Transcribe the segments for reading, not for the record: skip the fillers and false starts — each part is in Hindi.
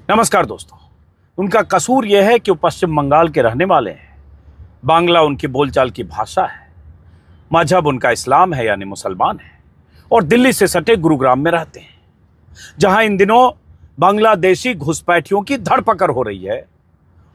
नमस्कार दोस्तों। उनका कसूर यह है कि वो पश्चिम बंगाल के रहने वाले हैं। बांग्ला उनकी बोलचाल की भाषा है, मजहब उनका इस्लाम है यानी मुसलमान है, और दिल्ली से सटे गुरुग्राम में रहते हैं, जहां इन दिनों बांग्लादेशी घुसपैठियों की धरपकड़ हो रही है।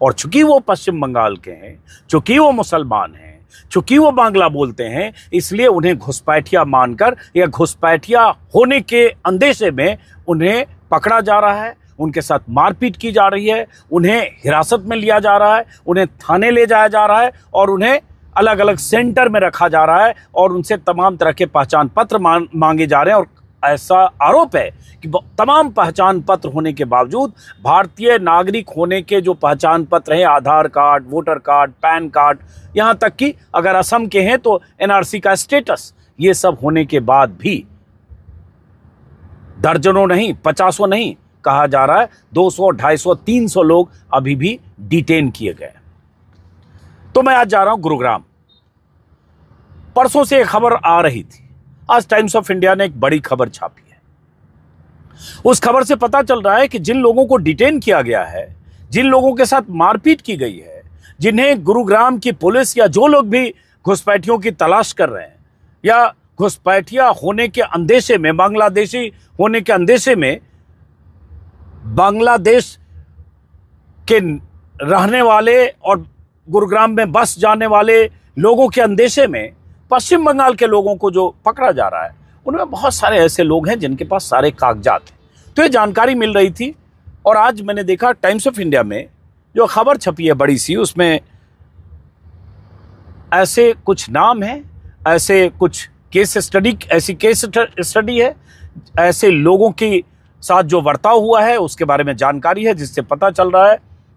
और चूंकि वो पश्चिम बंगाल के हैं, चूंकि वो मुसलमान हैं, चूंकि वो बांग्ला बोलते हैं, इसलिए उन्हें घुसपैठिया मानकर या घुसपैठिया होने के अंदेशे में उन्हें पकड़ा जा रहा है, उनके साथ मारपीट की जा रही है, उन्हें हिरासत में लिया जा रहा है, उन्हें थाने ले जाया जा रहा है और उन्हें अलग अलग सेंटर में रखा जा रहा है और उनसे तमाम तरह के पहचान पत्र मांगे जा रहे हैं। और ऐसा आरोप है कि तमाम पहचान पत्र होने के बावजूद, भारतीय नागरिक होने के जो पहचान पत्र हैं, Aadhaar card, voter card, PAN card, यहाँ तक कि अगर असम के हैं तो एनआरसी का स्टेटस, ये सब होने के बाद भी दर्जनों नहीं, 50 नहीं, कहा जा रहा है 200, 250, 300 लोग अभी भी डिटेन किए गए। तो मैं आज जा रहा हूं गुरुग्राम। परसों से एक खबर आ रही थी, आज टाइम्स ऑफ इंडिया ने एक बड़ी खबर छापी है। उस खबर से पता चल रहा है कि जिन लोगों को डिटेन किया गया है, जिन लोगों के साथ मारपीट की गई है, जिन्हें गुरुग्राम की पुलिस या जो लोग भी घुसपैठियों की तलाश कर रहे हैं या घुसपैठिया होने के अंदेशे में, बांग्लादेशी होने के अंदेशे में, बांग्लादेश के रहने वाले और गुरुग्राम में बस जाने वाले लोगों के अंदेशे में पश्चिम बंगाल के लोगों को जो पकड़ा जा रहा है, उनमें बहुत सारे ऐसे लोग हैं जिनके पास सारे कागजात हैं। तो ये जानकारी मिल रही थी और आज मैंने देखा टाइम्स ऑफ इंडिया में जो खबर छपी है बड़ी सी, उसमें ऐसे कुछ नाम हैं, ऐसे कुछ केस स्टडी, ऐसी केस स्टडी है, ऐसे लोगों के साथ जो बर्ताव हुआ है उसके बारे में जानकारी है, जिससे पता चल रहा है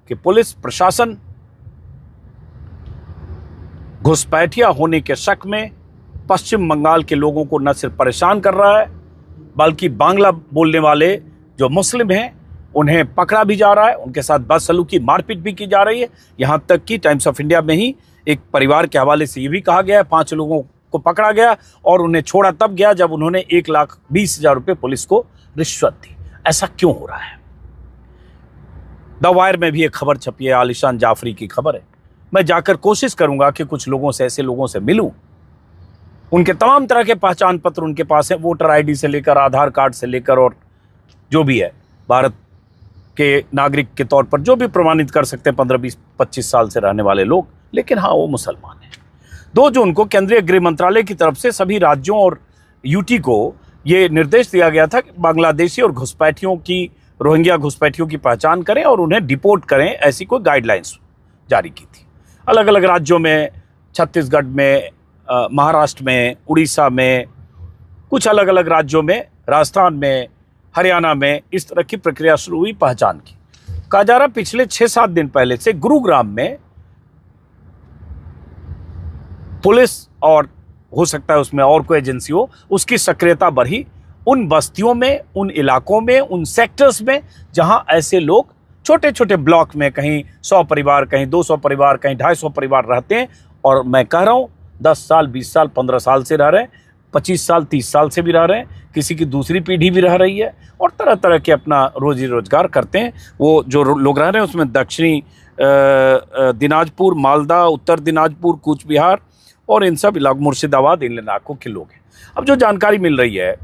कि पुलिस प्रशासन घुसपैठिया होने के शक में पश्चिम बंगाल के लोगों को न सिर्फ परेशान कर रहा है, बल्कि बांग्ला बोलने वाले जो मुस्लिम हैं उन्हें पकड़ा भी जा रहा है, उनके साथ बदसलूकी, मारपीट भी की जा रही है। यहां तक कि टाइम्स ऑफ इंडिया में ही एक परिवार के हवाले से ये भी कहा गया है 5 लोगों को पकड़ा गया और उन्हें छोड़ा तब गया जब उन्होंने 1,20,000 रुपये पुलिस को रिश्वत दी। ऐसा क्यों हो रहा है? द वायर में भी एक खबर छपी है, आलिशान जाफरी की खबर है। मैं जाकर कोशिश करूंगा कि कुछ लोगों से, ऐसे लोगों से मिलूं, उनके तमाम तरह के पहचान पत्र उनके पास है, वोटर आईडी से लेकर, आधार कार्ड से लेकर, और जो भी है भारत के नागरिक के तौर पर जो भी प्रमाणित कर सकते हैं 15, 20, 25 साल से रहने वाले लोग, लेकिन हाँ वो मुसलमान हैं। 2 जून को केंद्रीय गृह मंत्रालय की तरफ से सभी राज्यों और यूटी को ये निर्देश दिया गया था कि बांग्लादेशी और घुसपैठियों की, रोहिंग्या घुसपैठियों की पहचान करें और उन्हें डिपोर्ट करें, ऐसी कोई गाइडलाइंस जारी की थी। अलग अलग राज्यों में, छत्तीसगढ़ में, महाराष्ट्र में, उड़ीसा में, कुछ अलग अलग राज्यों में, राजस्थान में, हरियाणा में इस तरह की प्रक्रिया शुरू हुई पहचान की। कहा जा रहा पिछले 6-7 दिन पहले से गुरुग्राम में पुलिस और हो सकता है उसमें और कोई एजेंसी हो, उसकी सक्रियता बढ़ी उन बस्तियों में, उन इलाकों में, उन सेक्टर्स में जहां ऐसे लोग छोटे छोटे ब्लॉक में, कहीं 100 परिवार, कहीं 200 परिवार, कहीं 250 परिवार रहते हैं। और मैं कह रहा हूं 10 साल, 20 साल, 15 साल से रह रहे हैं, 25 साल, 30 साल से भी रह रहे हैं, किसी की दूसरी पीढ़ी भी रह रही है और तरह तरह के अपना रोजी रोजगार करते हैं। वो जो लोग रह रहे हैं उसमें दक्षिणी दिनाजपुर, मालदा, उत्तर दिनाजपुर, कूच बिहार और इन सब इलाकों, मुर्शिदाबाद, इन इलाकों के लोग हैं। अब जो जानकारी मिल रही है,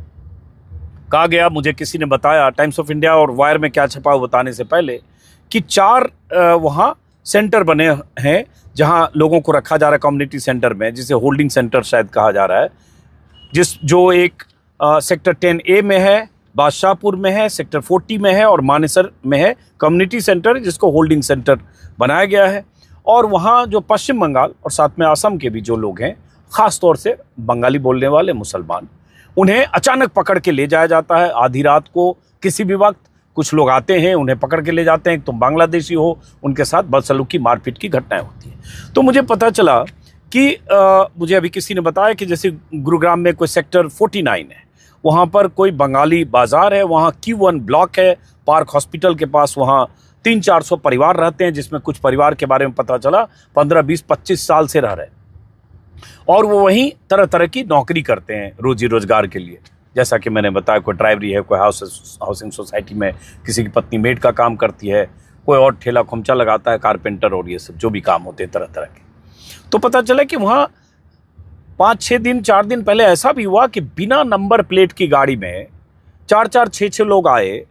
कहा गया, मुझे किसी ने बताया, टाइम्स ऑफ इंडिया और वायर में क्या छपा वो बताने से पहले, कि 4 वहाँ सेंटर बने हैं जहाँ लोगों को रखा जा रहा है, कम्युनिटी सेंटर में, जिसे होल्डिंग सेंटर शायद कहा जा रहा है, जो एक सेक्टर 10A में है, बादशाहपुर में है, सेक्टर 40 में है और मानेसर में है कम्युनिटी सेंटर, जिसको होल्डिंग सेंटर बनाया गया है। और वहाँ जो पश्चिम बंगाल और साथ में असम के भी जो लोग हैं, ख़ास तौर से बंगाली बोलने वाले मुसलमान, उन्हें अचानक पकड़ के ले जाया जाता है आधी रात को, किसी भी वक्त कुछ लोग आते हैं, उन्हें पकड़ के ले जाते हैं, तुम बांग्लादेशी हो, उनके साथ बदसलूकी, मारपीट की घटनाएं होती हैं। तो मुझे पता चला कि मुझे अभी किसी ने बताया कि जैसे गुरुग्राम में कोई सेक्टर 49 है, वहाँ पर कोई बंगाली बाज़ार है, वहाँ Q1 ब्लॉक है, पार्क हॉस्पिटल के पास, वहाँ 300-400 परिवार रहते हैं, जिसमें कुछ परिवार के बारे में पता चला 15, 20, 25 साल से रह रहे हैं और वो वहीं तरह तरह की नौकरी करते हैं रोजी रोजगार के लिए। जैसा कि मैंने बताया, कोई ड्राइवरी है, कोई हाउसिंग सोसाइटी में किसी की पत्नी मेड का काम करती है, कोई और ठेला खोमचा लगाता है, कारपेंटर और ये सब जो भी काम होते हैं तरह तरह के। तो पता चला कि वहाँ 5-6 दिन 4 दिन पहले ऐसा भी हुआ कि बिना नंबर प्लेट की गाड़ी में 4-4 6-6 लोग आए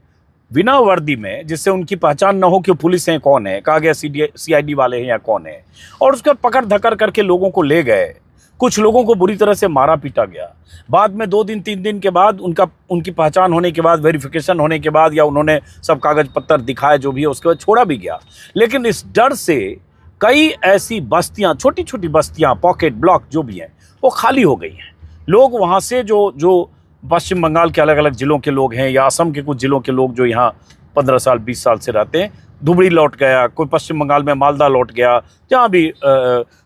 बिना वर्दी में, जिससे उनकी पहचान न हो कि पुलिस है कौन है, कहा गया CID वाले हैं या कौन है, और उसका पकड़ धकड़ करके लोगों को ले गए। कुछ लोगों को बुरी तरह से मारा पीटा गया। बाद में 2 दिन 3 दिन के बाद उनकी पहचान होने के बाद, वेरिफिकेशन होने के बाद, या उन्होंने सब कागज पत्तर दिखाए जो भी है, उसके बाद छोड़ा भी गया। लेकिन इस डर से कई ऐसी बस्तियां, छोटी छोटी बस्तियां, पॉकेट ब्लॉक जो भी हैं, वो खाली हो गई हैं। लोग वहाँ से जो पश्चिम बंगाल के अलग अलग ज़िलों के लोग हैं या असम के कुछ ज़िलों के लोग जो यहाँ 15 साल 20 साल से रहते हैं, धुबरी लौट गया, कोई पश्चिम बंगाल में मालदा लौट गया, जहाँ भी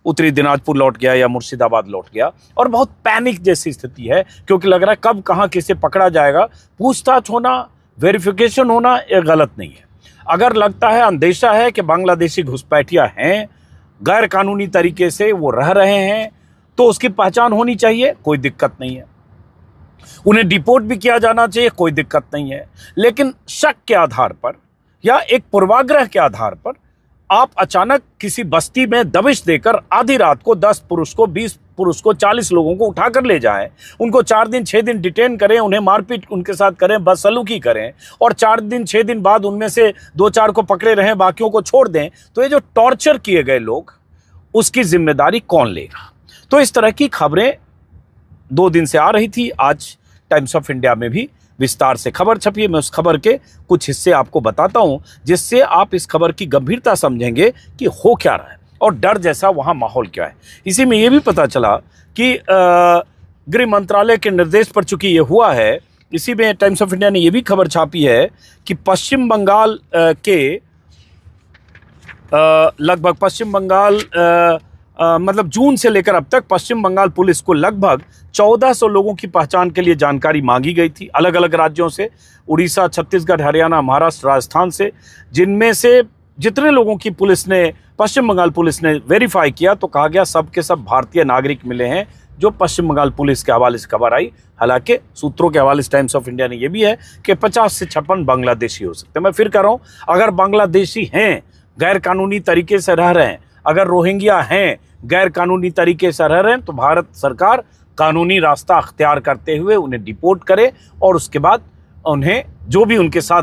उत्तरी दिनाजपुर लौट गया या मुर्शिदाबाद लौट गया। और बहुत पैनिक जैसी स्थिति है, क्योंकि लग रहा है कब कहाँ किसे पकड़ा जाएगा। पूछताछ होना, वेरिफिकेशन होना ये गलत नहीं है। अगर लगता है, अंदेशा है कि बांग्लादेशी घुसपैठिया हैं, गैर कानूनी तरीके से वो रह रहे हैं, तो उसकी पहचान होनी चाहिए, कोई दिक्कत नहीं है। उन्हें डिपोर्ट भी किया जाना चाहिए, कोई दिक्कत नहीं है। लेकिन शक के आधार पर या एक पूर्वाग्रह के आधार पर आप अचानक किसी बस्ती में दबिश देकर आधी रात को 10 पुरुष को, 20 पुरुष को, 40 लोगों को उठाकर ले जाएं, उनको 4 दिन 6 दिन डिटेन करें, उन्हें मारपीट उनके साथ करें, बदसलूकी करें, और 4 दिन 6 दिन बाद उनमें से 2-4 को पकड़े रहें, बाकियों को छोड़ दें, तो ये जो टॉर्चर किए गए लोग, उसकी जिम्मेदारी कौन लेगा? तो इस तरह की खबरें 2 दिन से आ रही थी। आज टाइम्स ऑफ इंडिया में भी विस्तार से खबर छपी है। मैं उस खबर के कुछ हिस्से आपको बताता हूं, जिससे आप इस खबर की गंभीरता समझेंगे कि हो क्या रहा है और डर जैसा वहां माहौल क्या है। इसी में यह भी पता चला कि गृह मंत्रालय के निर्देश पर चूंकि ये हुआ है, इसी में टाइम्स ऑफ इंडिया ने यह भी खबर छापी है कि पश्चिम बंगाल के लगभग मतलब जून से लेकर अब तक पश्चिम बंगाल पुलिस को लगभग 1400 लोगों की पहचान के लिए जानकारी मांगी गई थी, अलग अलग राज्यों से, उड़ीसा, छत्तीसगढ़, हरियाणा, महाराष्ट्र, राजस्थान से, जिनमें से जितने लोगों की पश्चिम बंगाल पुलिस ने वेरीफाई किया तो कहा गया सब के सब भारतीय नागरिक मिले हैं, जो पश्चिम बंगाल पुलिस के हवाले से खबर आई। हालांकि सूत्रों के हवाले से टाइम्स ऑफ इंडिया ने यह भी है कि 50 से 56 बांग्लादेशी हो सकते हैं। मैं फिर कह रहा हूं, अगर बांग्लादेशी हैं, गैर कानूनी तरीके से रह रहे हैं, अगर रोहिंग्या हैं, गैर कानूनी तरीके से रह रहे हैं, तो भारत सरकार कानूनी रास्ता अख्तियार करते हुए उन्हें डिपोर्ट करे और उसके बाद उन्हें जो भी उनके साथ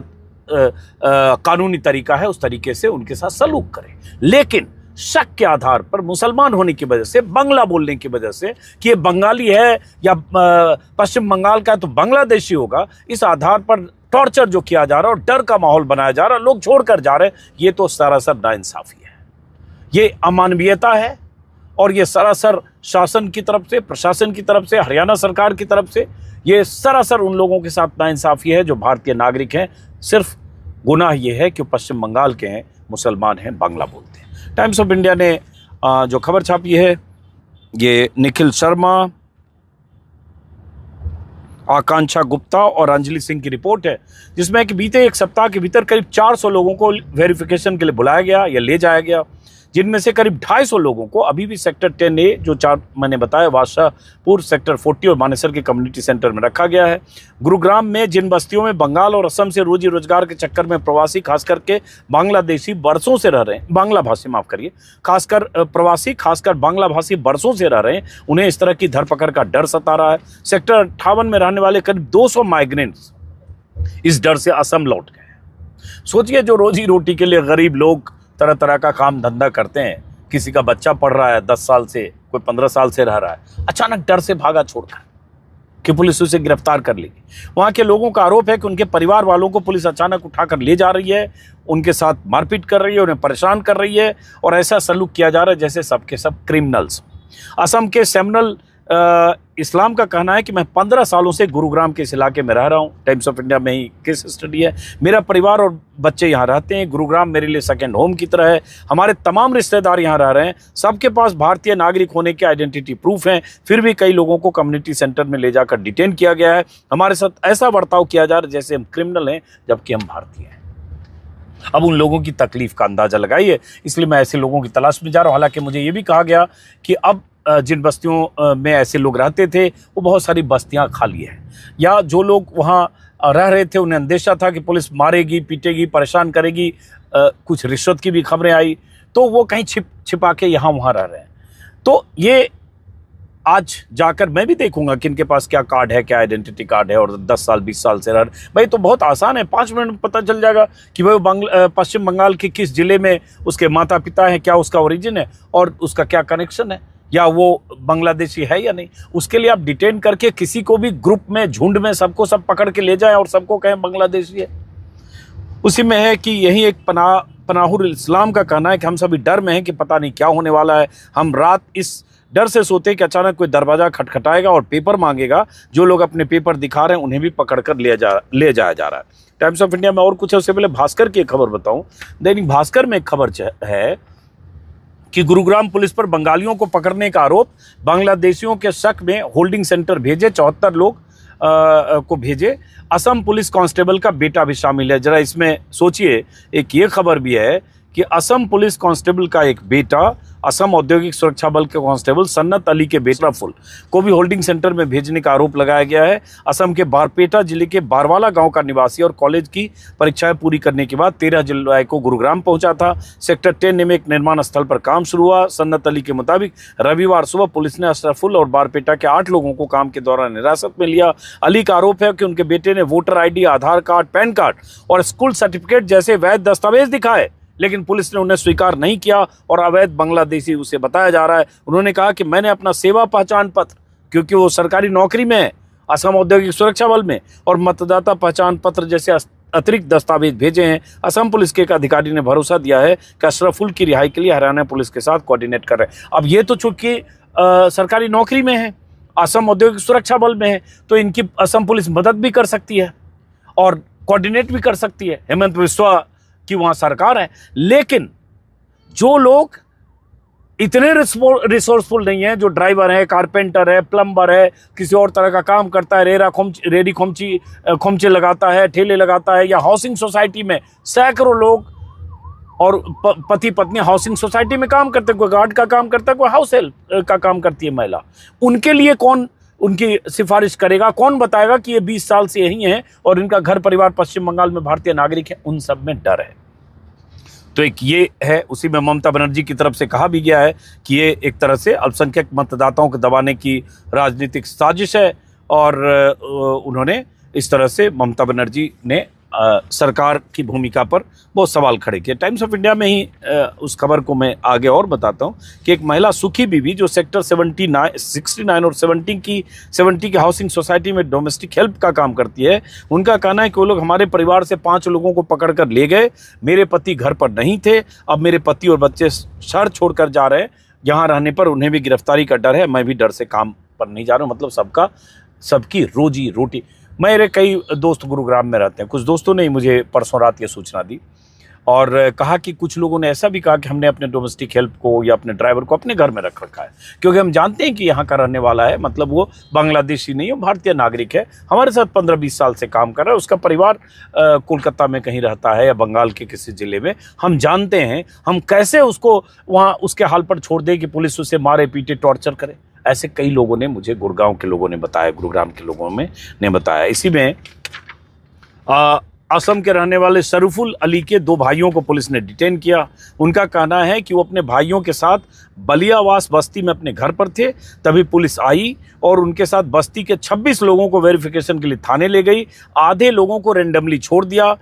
कानूनी तरीका है उस तरीके से उनके साथ सलूक करे। लेकिन शक के आधार पर, मुसलमान होने की वजह से, बांग्ला बोलने की वजह से कि ये बंगाली है या पश्चिम बंगाल का है तो बांग्लादेशी होगा, इस आधार पर टॉर्चर जो किया जा रहा है और डर का माहौल बनाया जा रहा है, लोग छोड़कर जा रहे हैं, ये तो सरासर नाइंसाफी है, ये अमानवीयता है। और ये सरासर शासन की तरफ से, प्रशासन की तरफ से, हरियाणा सरकार की तरफ से ये सरासर उन लोगों के साथ नाइंसाफी है जो भारतीय नागरिक हैं। सिर्फ गुनाह ये है कि पश्चिम बंगाल के हैं, मुसलमान हैं, बांग्ला बोलते हैं। टाइम्स ऑफ इंडिया ने जो खबर छापी है, ये निखिल शर्मा, आकांक्षा गुप्ता और अंजलि सिंह की रिपोर्ट है, जिसमें कि बीते 1 सप्ताह के भीतर करीब 400 लोगों को वेरिफिकेशन के लिए बुलाया गया या ले जाया गया, जिनमें से करीब 250 लोगों को अभी भी सेक्टर 10A, जो 4 मैंने बताया, बादशाहपुर, सेक्टर 40 और मानेसर के कम्युनिटी सेंटर में रखा गया है। गुरुग्राम में जिन बस्तियों में बंगाल और असम से रोजी रोजगार के चक्कर में प्रवासी, खास करके बांग्लादेशी बरसों से रह रहे हैं, बांग्ला भाषी माफ करिए, खासकर प्रवासी, खासकर बांग्ला भाषी बरसों से रह रहे हैं, उन्हें इस तरह की धरपकड़ का डर सता रहा है। सेक्टर 58 में रहने वाले करीब 200 माइग्रेंट्स इस डर से असम लौट गए। सोचिए, जो रोजी रोटी के लिए गरीब लोग तरह तरह का काम धंधा करते हैं, किसी का बच्चा पढ़ रहा है 10 साल से, कोई 15 साल से रह रहा है, अचानक डर से भागा छोड़कर कि पुलिस उसे गिरफ्तार कर लेगी। वहाँ के लोगों का आरोप है कि उनके परिवार वालों को पुलिस अचानक उठाकर ले जा रही है, उनके साथ मारपीट कर रही है, उन्हें परेशान कर रही है और ऐसा सलूक किया जा रहा है जैसे सबके सब क्रिमिनल्स। असम के सेमनल इस्लाम का कहना है कि मैं 15 सालों से गुरुग्राम के इस इलाके में रह रहा हूँ। टाइम्स ऑफ इंडिया में ही केस स्टडी है। मेरा परिवार और बच्चे यहाँ रहते हैं। गुरुग्राम मेरे लिए सेकंड होम की तरह है। हमारे तमाम रिश्तेदार यहाँ रह रहे हैं। सबके पास भारतीय नागरिक होने के आइडेंटिटी प्रूफ हैं। फिर भी कई लोगों को कम्युनिटी सेंटर में ले जाकर डिटेन किया गया है। हमारे साथ ऐसा बर्ताव किया जा रहा है जैसे हम क्रिमिनल हैं, जबकि हम भारतीय हैं। अब उन लोगों की तकलीफ का अंदाजा लगाइए। इसलिए मैं ऐसे लोगों की तलाश में जा रहा हूँ। हालांकि मुझे ये भी कहा गया कि अब जिन बस्तियों में ऐसे लोग रहते थे वो बहुत सारी बस्तियां खाली हैं, या जो लोग वहाँ रह रहे थे उन्हें अंदेशा था कि पुलिस मारेगी, पीटेगी, परेशान करेगी, कुछ रिश्वत की भी खबरें आई, तो वो कहीं छिपा के यहाँ वहाँ रह रहे हैं। तो ये आज जाकर मैं भी देखूंगा कि इनके पास क्या कार्ड है, क्या आइडेंटिटी कार्ड है, और 10 साल 20 साल से रह रहे भाई, तो बहुत आसान है, 5 मिनट में पता चल जाएगा कि भाई पश्चिम बंगाल के किस जिले में उसके माता पिता हैं, क्या उसका ओरिजिन है और उसका क्या कनेक्शन है, या वो बांग्लादेशी है या नहीं। उसके लिए आप डिटेन करके किसी को भी ग्रुप में, झुंड में सबको सब पकड़ के ले जाएं और सबको कहें बांग्लादेशी है। उसी में है कि यही एक पनाहुल इस्लाम का कहना है कि हम सभी डर में हैं कि पता नहीं क्या होने वाला है। हम रात इस डर से सोते कि अचानक कोई दरवाजा खटखटाएगा और पेपर मांगेगा, जो लोग अपने पेपर दिखा रहे हैं उन्हें भी पकड़कर ले जाया जा रहा है। टाइम्स ऑफ इंडिया में और कुछ है, उससे पहले भास्कर की एक खबर बताऊं। दैनिक भास्कर में एक खबर है कि गुरुग्राम पुलिस पर बंगालियों को पकड़ने का आरोप, बांग्लादेशियों के शक में होल्डिंग सेंटर भेजे, 74 लोग को भेजे, असम पुलिस कांस्टेबल का बेटा भी शामिल है। जरा इसमें सोचिए, एक ये खबर भी है कि असम पुलिस कांस्टेबल का एक बेटा, असम औद्योगिक सुरक्षा बल के कांस्टेबल सन्नत अली के बेटा फुल को भी होल्डिंग सेंटर में भेजने का आरोप लगाया गया है। असम के बारपेटा जिले के बारवाला गांव का निवासी और कॉलेज की परीक्षाएं पूरी करने के बाद 13 जुलाई को गुरुग्राम पहुंचा था। सेक्टर 10 में एक निर्माण स्थल पर काम शुरू हुआ। सन्नत अली के मुताबिक रविवार सुबह पुलिस ने अशरफुल और बारपेटा के 8 लोगों को काम के दौरान हिरासत में लिया। अली का आरोप है कि उनके बेटे ने वोटर ID, आधार कार्ड, पैन कार्ड और स्कूल सर्टिफिकेट जैसे वैध दस्तावेज दिखाए, लेकिन पुलिस ने उन्हें स्वीकार नहीं किया और अवैध बांग्लादेशी उसे बताया जा रहा है। उन्होंने कहा कि मैंने अपना सेवा पहचान पत्र, क्योंकि वो सरकारी नौकरी में है असम औद्योगिक सुरक्षा बल में, और मतदाता पहचान पत्र जैसे अतिरिक्त दस्तावेज भेजे हैं। असम पुलिस के एक अधिकारी ने भरोसा दिया है कि अशरफुल की रिहाई के लिए हरियाणा पुलिस के साथ कोऑर्डिनेट कर रहे हैं। अब ये तो चूंकि सरकारी नौकरी में है, असम औद्योगिक सुरक्षा बल में है, तो इनकी असम पुलिस मदद भी कर सकती है और कोऑर्डिनेट भी कर सकती है। हेमंत बिस्वा कि वहां सरकार है, लेकिन जो लोग इतने रिसोर्सफुल नहीं है, जो ड्राइवर है, कारपेंटर है, प्लम्बर है, किसी और तरह का काम करता है, रेडी खोमचे लगाता है, ठेले लगाता है, या हाउसिंग सोसाइटी में सैकड़ों लोग और पति पत्नी हाउसिंग सोसाइटी में काम करते हैं, कोई गार्ड का काम करता है, कोई हाउस हेल्प का काम करती है महिला, उनके लिए कौन उनकी सिफारिश करेगा? कौन बताएगा कि ये 20 साल से यही हैं और इनका घर परिवार पश्चिम बंगाल में भारतीय नागरिक है? उन सब में डर है। तो एक ये है, उसी में ममता बनर्जी की तरफ से कहा भी गया है कि ये एक तरह से अल्पसंख्यक मतदाताओं को दबाने की राजनीतिक साजिश है, और उन्होंने इस तरह से ममता बनर्जी ने सरकार की भूमिका पर बहुत सवाल खड़े किए। टाइम्स ऑफ इंडिया में ही उस खबर को मैं आगे और बताता हूं कि एक महिला सुखी बीबी जो सेक्टर 69 और 70 की हाउसिंग सोसाइटी में डोमेस्टिक हेल्प का काम करती है, उनका कहना है कि वो लोग हमारे परिवार से 5 लोगों को पकड़ कर ले गए। मेरे पति घर पर नहीं थे, अब मेरे पति और बच्चे शहर छोड़कर जा रहे हैं। यहाँ रहने पर उन्हें भी गिरफ्तारी का डर है, मैं भी डर से काम पर नहीं जा रहा हूँ। मतलब सबकी रोजी रोटी। मेरे कई दोस्त गुरुग्राम में रहते हैं, कुछ दोस्तों ने मुझे परसों रात ये सूचना दी और कहा कि कुछ लोगों ने ऐसा भी कहा कि हमने अपने डोमेस्टिक हेल्प को या अपने ड्राइवर को अपने घर में रख रखा है, क्योंकि हम जानते हैं कि यहाँ का रहने वाला है, मतलब वो बांग्लादेशी नहीं, वो भारतीय नागरिक है, हमारे साथ 15-20 साल से काम कर रहा है, उसका परिवार कोलकाता में कहीं रहता है या बंगाल के किसी ज़िले में। हम जानते हैं, हम कैसे उसको वहाँ उसके हाल पर छोड़ दें कि पुलिस उसे मारे पीटे टॉर्चर करे। ऐसे कई लोगों ने मुझे, गुड़गांव के लोगों ने बताया, गुरुग्राम के लोगों ने बताया। इसी में असम के रहने वाले शरीफुल अली के 2 भाइयों को पुलिस ने डिटेन किया। उनका कहना है कि वो अपने भाइयों के साथ बलियावास बस्ती में अपने घर पर थे, तभी पुलिस आई और उनके साथ बस्ती के 26 लोगों को वेरिफिकेशन के लिए थाने ले गई। आधे लोगों को रेंडमली छोड़ दिया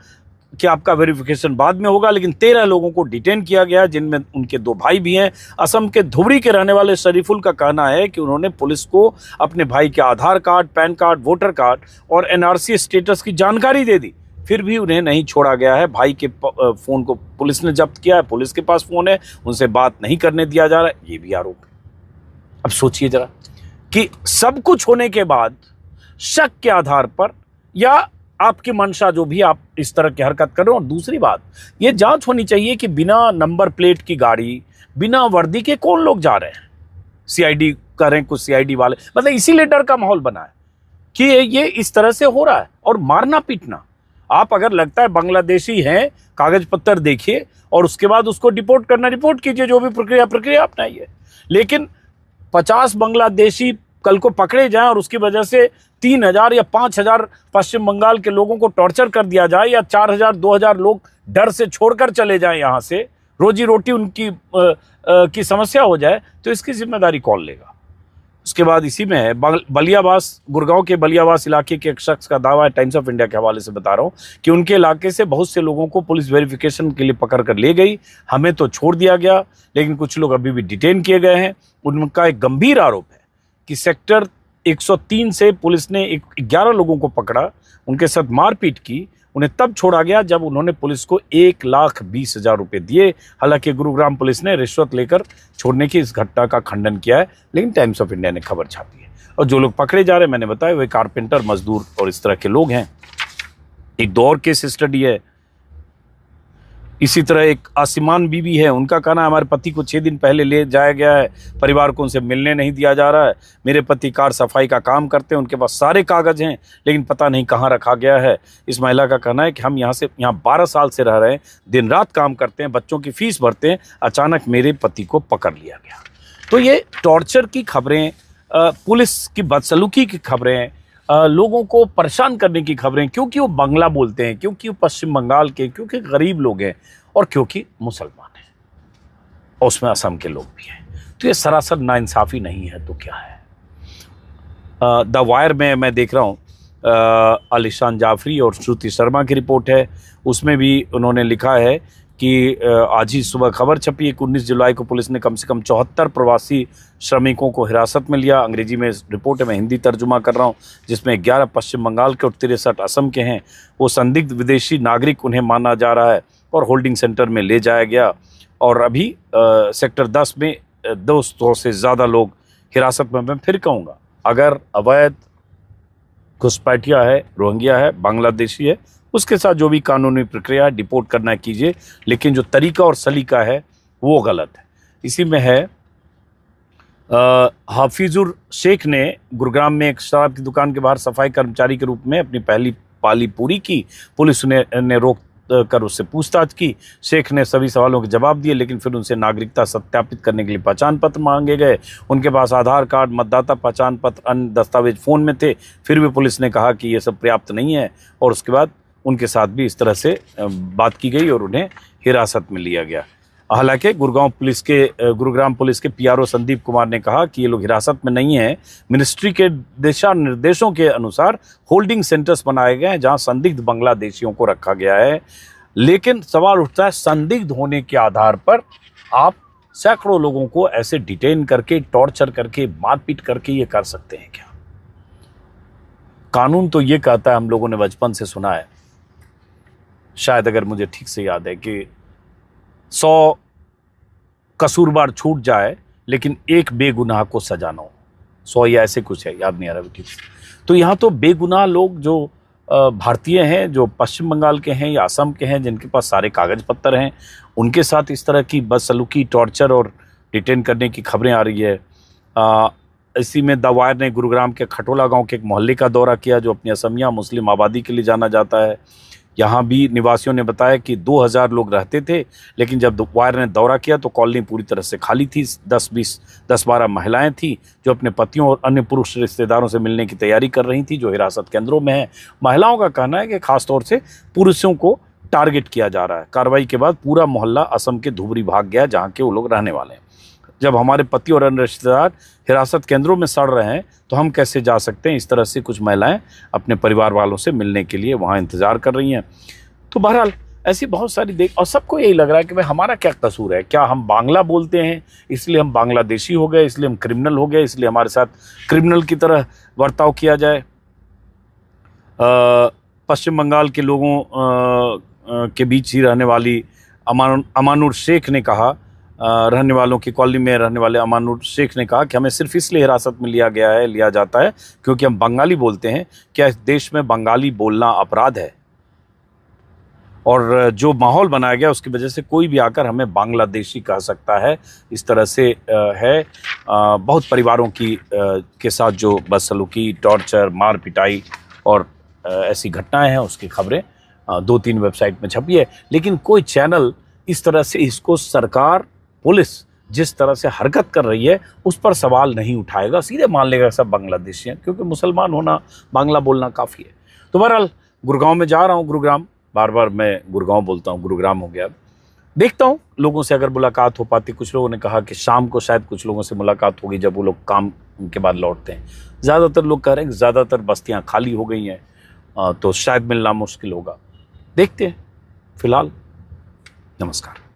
कि आपका वेरिफिकेशन बाद में होगा, लेकिन 13 लोगों को डिटेन किया गया, जिनमें उनके 2 भाई भी हैं। असम के धुबरी के रहने वाले शरीफुल का कहना है कि उन्होंने पुलिस को अपने भाई के Aadhaar card, PAN card, voter card और NRC स्टेटस की जानकारी दे दी, फिर भी उन्हें नहीं छोड़ा गया है। भाई के फ़ोन को पुलिस ने जब्त किया है, पुलिस के पास फ़ोन है, उनसे बात नहीं करने दिया जा रहा है, ये भी आरोप है। अब सोचिए जरा कि सब कुछ होने के बाद शक के आधार पर या आपकी मंशा जो भी आप इस तरह की हरकत कर रहे हो। और दूसरी बात, ये जांच होनी चाहिए कि बिना नंबर प्लेट की गाड़ी, बिना वर्दी के कौन लोग जा रहे हैं। CID करें कुछ CID वाले, मतलब इसीलिए डर का माहौल बना है कि ये इस तरह से हो रहा है। और मारना पीटना, आप अगर लगता है बांग्लादेशी हैं, कागज पत्तर देखिए और उसके बाद उसको डिपोर्ट करना, रिपोर्ट कीजिए, जो भी प्रक्रिया अपनाइए। लेकिन 50 बांग्लादेशी कल को पकड़े जाएं और उसकी वजह से 3000 या 5000 पश्चिम बंगाल के लोगों को टॉर्चर कर दिया जाए, या 4000 2000 लोग डर से छोड़कर चले जाएं, यहाँ से रोजी रोटी उनकी की समस्या हो जाए, तो इसकी जिम्मेदारी कौन लेगा? उसके बाद इसी में है बलियावास, गुड़गांव के बलियावास इलाके के एक शख्स का दावा है, टाइम्स ऑफ इंडिया के हवाले से बता रहा हूं, कि उनके इलाके से बहुत से लोगों को पुलिस वेरिफिकेशन के लिए पकड़ कर ले गई, हमें तो छोड़ दिया गया, लेकिन कुछ लोग अभी भी डिटेन किए गए हैं। उनका एक गंभीर आरोप है कि सेक्टर 103 से पुलिस ने 11 लोगों को पकड़ा, उनके साथ मारपीट की, उन्हें तब छोड़ा गया जब उन्होंने पुलिस को 1,20,000 रुपए दिए। हालांकि गुरुग्राम पुलिस ने रिश्वत लेकर छोड़ने की इस घटना का खंडन किया है, लेकिन टाइम्स ऑफ इंडिया ने खबर छापी है। और जो लोग पकड़े जा रहे हैं, मैंने बताया, वे कारपेंटर, मजदूर और इस तरह के लोग हैं। एक दो और केस स्टडी है, इसी तरह एक आसिमान बीबी है, उनका कहना है हमारे पति को 6 दिन पहले ले जाया गया है, परिवार को उनसे मिलने नहीं दिया जा रहा है। मेरे पति कार सफाई का काम करते हैं, उनके पास सारे कागज हैं, लेकिन पता नहीं कहाँ रखा गया है। इस महिला का कहना है कि हम यहाँ 12 साल से रह रहे हैं, दिन रात काम करते हैं, बच्चों की फीस भरते हैं, अचानक मेरे पति को पकड़ लिया गया। तो ये टॉर्चर की खबरें, पुलिस की बदसलूकी की खबरें, लोगों को परेशान करने की खबरें, क्योंकि वो बांग्ला बोलते हैं, क्योंकि वो पश्चिम बंगाल के, क्योंकि गरीब लोग हैं और क्योंकि मुसलमान हैं, और उसमें असम के लोग भी हैं। तो ये सरासर नाइंसाफ़ी नहीं है तो क्या है? द वायर में मैं देख रहा हूँ अलीशान जाफरी और श्रुति शर्मा की रिपोर्ट है, उसमें भी उन्होंने लिखा है कि आज ही सुबह खबर छपी है कि 19 जुलाई को पुलिस ने कम से कम 74 प्रवासी श्रमिकों को हिरासत में लिया। अंग्रेजी में रिपोर्ट है, मैं हिंदी तर्जुमा कर रहा हूँ, जिसमें 11 पश्चिम बंगाल के और 63 असम के हैं। वो संदिग्ध विदेशी नागरिक उन्हें माना जा रहा है और होल्डिंग सेंटर में ले जाया गया, और अभी सेक्टर 10 में 200 से ज़्यादा लोग हिरासत में। मैं फिर कहूँगा, अगर अवैध घुसपैठिया है, रोहिंग्या है, बांग्लादेशी है, उसके साथ जो भी कानूनी प्रक्रिया है डिपोर्ट करना कीजिए, लेकिन जो तरीका और सलीका है वो गलत है। इसी में है हाफिजुर शेख ने गुरुग्राम में एक शराब की दुकान के बाहर सफाई कर्मचारी के रूप में अपनी पहली पाली पूरी की। पुलिस ने रोक कर उससे पूछताछ की। शेख ने सभी सवालों के जवाब दिए, लेकिन फिर उनसे नागरिकता सत्यापित करने के लिए पहचान पत्र मांगे गए। उनके पास आधार कार्ड, मतदाता पहचान पत्र, अन्य दस्तावेज फ़ोन में थे। फिर भी पुलिस ने कहा कि ये सब पर्याप्त नहीं है, और उसके बाद उनके साथ भी इस तरह से बात की गई और उन्हें हिरासत में लिया गया। हालांकि गुरुग्राम पुलिस के पीआरओ संदीप कुमार ने कहा कि ये लोग हिरासत में नहीं हैं। मिनिस्ट्री के दिशा निर्देशों के अनुसार होल्डिंग सेंटर्स बनाए गए हैं जहां संदिग्ध बांग्लादेशियों को रखा गया है। लेकिन सवाल उठता है, संदिग्ध होने के आधार पर आप सैकड़ों लोगों को ऐसे डिटेन करके, टॉर्चर करके, मारपीट करके ये कर सकते हैं क्या? कानून तो ये कहता है, हम लोगों ने बचपन से सुना है, शायद अगर मुझे ठीक से याद है, कि 100 कसूरवार छूट जाए लेकिन एक बेगुनाह को सजा न हो। 100 या ऐसे कुछ है, याद नहीं आ रहा ठीक से। तो यहाँ तो बेगुनाह लोग जो भारतीय हैं, जो पश्चिम बंगाल के हैं या असम के हैं, जिनके पास सारे कागज पत्तर हैं, उनके साथ इस तरह की बदसलूकी, टॉर्चर और डिटेन करने की खबरें आ रही है। इसी में द वायर ने गुरुग्राम के खटोला गांव के एक मोहल्ले का दौरा किया जो अपनी असमिया मुस्लिम आबादी के लिए जाना जाता है। यहाँ भी निवासियों ने बताया कि 2000 लोग रहते थे, लेकिन जब वायर ने दौरा किया तो कॉलोनी पूरी तरह से खाली थी। 10-12 महिलाएं थीं जो अपने पतियों और अन्य पुरुष रिश्तेदारों से मिलने की तैयारी कर रही थीं, जो हिरासत केंद्रों में हैं। महिलाओं का कहना है कि खासतौर से पुरुषों को टारगेट किया जा रहा है। कार्रवाई के बाद पूरा मोहल्ला असम के धुबरी भाग गया, जहाँ के वो लोग रहने वाले हैं। जब हमारे पति और अन्य रिश्तेदार हिरासत केंद्रों में सड़ रहे हैं तो हम कैसे जा सकते हैं? इस तरह से कुछ महिलाएं अपने परिवार वालों से मिलने के लिए वहां इंतजार कर रही हैं। तो बहरहाल ऐसी बहुत सारी और सबको यही लग रहा है कि भाई हमारा क्या कसूर है? क्या हम बांग्ला बोलते हैं इसलिए हम बांग्लादेशी हो गए, इसलिए हम क्रिमिनल हो गए, इसलिए हमारे साथ क्रिमिनल की तरह बर्ताव किया जाए? पश्चिम बंगाल के लोगों के बीच ही रहने वाली अमानुर शेख ने कहा, रहने वालों की कॉलोनी में रहने वाले अमानुर शेख ने कहा कि हमें सिर्फ इसलिए हिरासत में लिया जाता है क्योंकि हम बंगाली बोलते हैं। क्या इस देश में बंगाली बोलना अपराध है? और जो माहौल बनाया गया उसकी वजह से कोई भी आकर हमें बांग्लादेशी कह सकता है, इस तरह से है। बहुत परिवारों की के साथ जो बदसलूकी, टॉर्चर, मार पिटाई और ऐसी घटनाएं हैं, उसकी खबरें 2-3 वेबसाइट में छपी है। लेकिन कोई चैनल इस तरह से इसको सरकार, पुलिस जिस तरह से हरकत कर रही है उस पर सवाल नहीं उठाएगा, सीधे मान लेगा सब बांग्लादेशी हैं, क्योंकि मुसलमान होना, बांग्ला बोलना काफ़ी है। तो बहरहाल गुड़गांव में जा रहा हूँ, गुरुग्राम, बार बार मैं गुड़गांव बोलता हूँ, गुरुग्राम हो गया। देखता हूँ लोगों से अगर मुलाकात हो पाती। कुछ लोगों ने कहा कि शाम को शायद कुछ लोगों से मुलाकात होगी जब वो लोग काम के बाद लौटते हैं। ज़्यादातर लोग कह रहे हैं कि ज़्यादातर बस्तियाँ खाली हो गई हैं, तो शायद मिलना मुश्किल होगा। देखते हैं। फिलहाल नमस्कार।